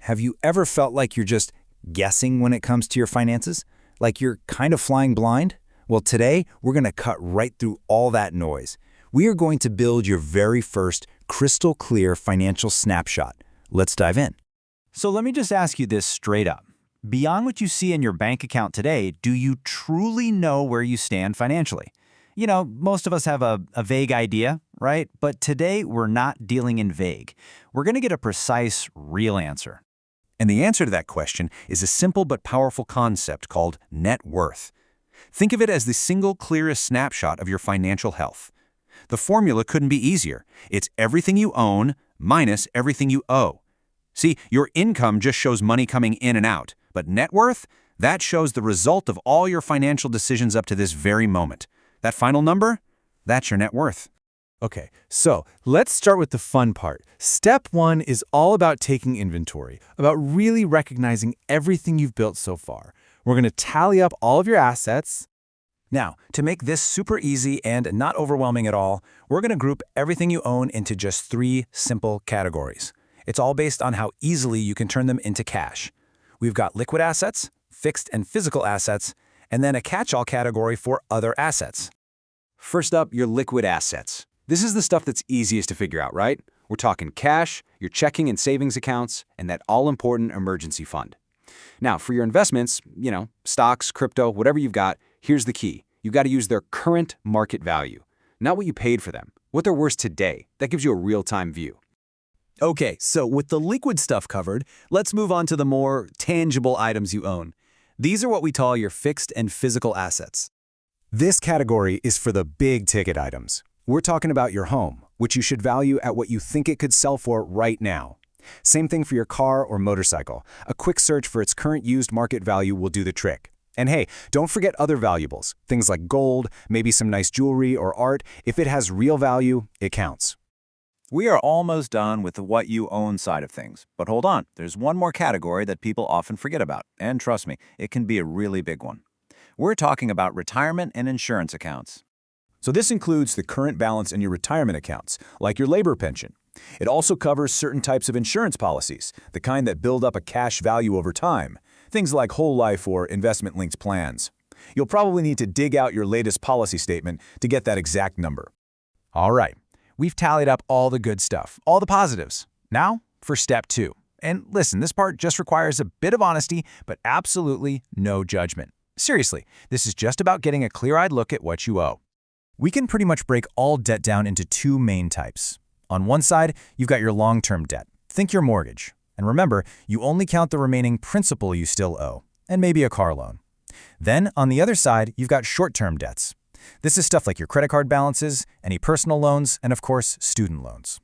have you ever felt like you're just guessing when it comes to your finances? Like you're kind of flying blind? Well, today, we're going to cut right through all that noise. We are going to build your very first crystal clear financial snapshot. Let's dive in. So let me just ask you this straight up. Beyond what you see in your bank account today, do you truly know where you stand financially? You know, most of us have a vague idea, right? But today, we're not dealing in vague. We're going to get a precise, real answer. And the answer to that question is a simple but powerful concept called net worth. Think of it as the single clearest snapshot of your financial health. The formula couldn't be easier. It's everything you own minus everything you owe. See, your income just shows money coming in and out, but net worth, that shows the result of all your financial decisions up to this very moment. That final number, that's your net worth. Okay, so let's start with the fun part. Step 1 is all about taking inventory, about really recognizing everything you've built so far. We're going to tally up all of your assets. Now, to make this super easy and not overwhelming at all, we're going to group everything you own into just 3 simple categories. It's all based on how easily you can turn them into cash. We've got liquid assets, fixed and physical assets, and then a catch-all category for other assets. First up, your liquid assets. This is the stuff that's easiest to figure out, right? We're talking cash, your checking and savings accounts, and that all-important emergency fund. Now, for your investments, stocks, crypto, whatever you've got, here's the key. You've got to use their current market value, not what you paid for them, what they're worth today. That gives you a real-time view. Okay, so with the liquid stuff covered, let's move on to the more tangible items you own. These are what we call your fixed and physical assets. This category is for the big-ticket items. We're talking about your home, which you should value at what you think it could sell for right now. Same thing for your car or motorcycle. A quick search for its current used market value will do the trick. And hey, don't forget other valuables, things like gold, maybe some nice jewelry or art. If it has real value, it counts. We are almost done with the what you own side of things. But hold on, there's one more category that people often forget about. And trust me, it can be a really big one. We're talking about retirement and insurance accounts. So this includes the current balance in your retirement accounts, like your labor pension. It also covers certain types of insurance policies, the kind that build up a cash value over time, things like whole life or investment-linked plans. You'll probably need to dig out your latest policy statement to get that exact number. All right, we've tallied up all the good stuff, all the positives. Now for step 2. And listen, this part just requires a bit of honesty, but absolutely no judgment. Seriously, this is just about getting a clear-eyed look at what you owe. We can pretty much break all debt down into 2 main types. On one side, you've got your long-term debt. Think your mortgage. And remember, you only count the remaining principal you still owe, and maybe a car loan. Then, on the other side, you've got short-term debts. This is stuff like your credit card balances, any personal loans, and of course, student loans.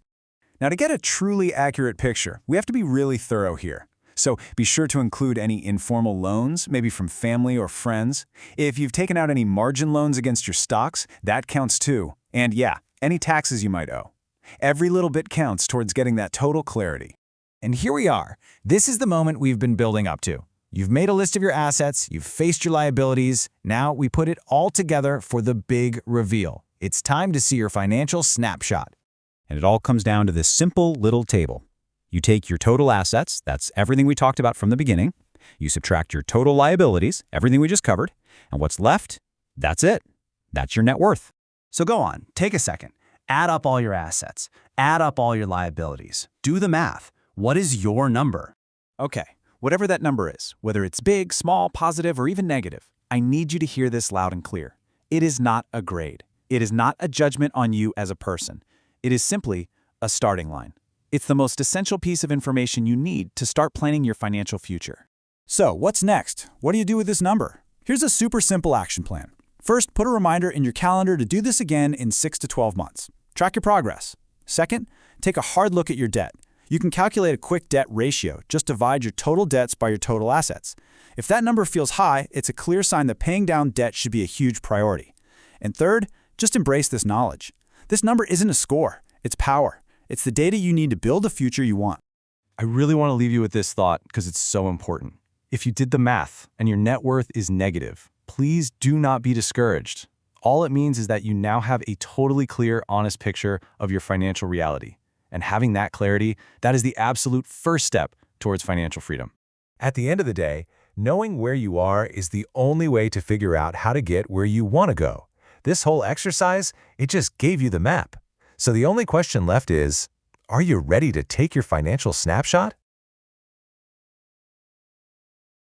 Now, to get a truly accurate picture, we have to be really thorough here. So be sure to include any informal loans, maybe from family or friends. If you've taken out any margin loans against your stocks, that counts too. And yeah, any taxes you might owe. Every little bit counts towards getting that total clarity. And here we are. This is the moment we've been building up to. You've made a list of your assets, you've faced your liabilities. Now we put it all together for the big reveal. It's time to see your financial snapshot. And it all comes down to this simple little table. You take your total assets, that's everything we talked about from the beginning. You subtract your total liabilities, everything we just covered, and what's left, that's it. That's your net worth. So go on, take a second. Add up all your assets. Add up all your liabilities. Do the math. What is your number? Okay, whatever that number is, whether it's big, small, positive, or even negative, I need you to hear this loud and clear. It is not a grade. It is not a judgment on you as a person. It is simply a starting line. It's the most essential piece of information you need to start planning your financial future. So, what's next? What do you do with this number? Here's a super simple action plan. First, put a reminder in your calendar to do this again in 6 to 12 months. Track your progress. Second, take a hard look at your debt. You can calculate a quick debt ratio. Just divide your total debts by your total assets. If that number feels high, it's a clear sign that paying down debt should be a huge priority. And third, just embrace this knowledge. This number isn't a score, it's power. It's the data you need to build the future you want. I really want to leave you with this thought because it's so important. If you did the math and your net worth is negative, please do not be discouraged. All it means is that you now have a totally clear, honest picture of your financial reality. And having that clarity, that is the absolute first step towards financial freedom. At the end of the day, knowing where you are is the only way to figure out how to get where you want to go. This whole exercise, it just gave you the map. So the only question left is, are you ready to take your financial snapshot?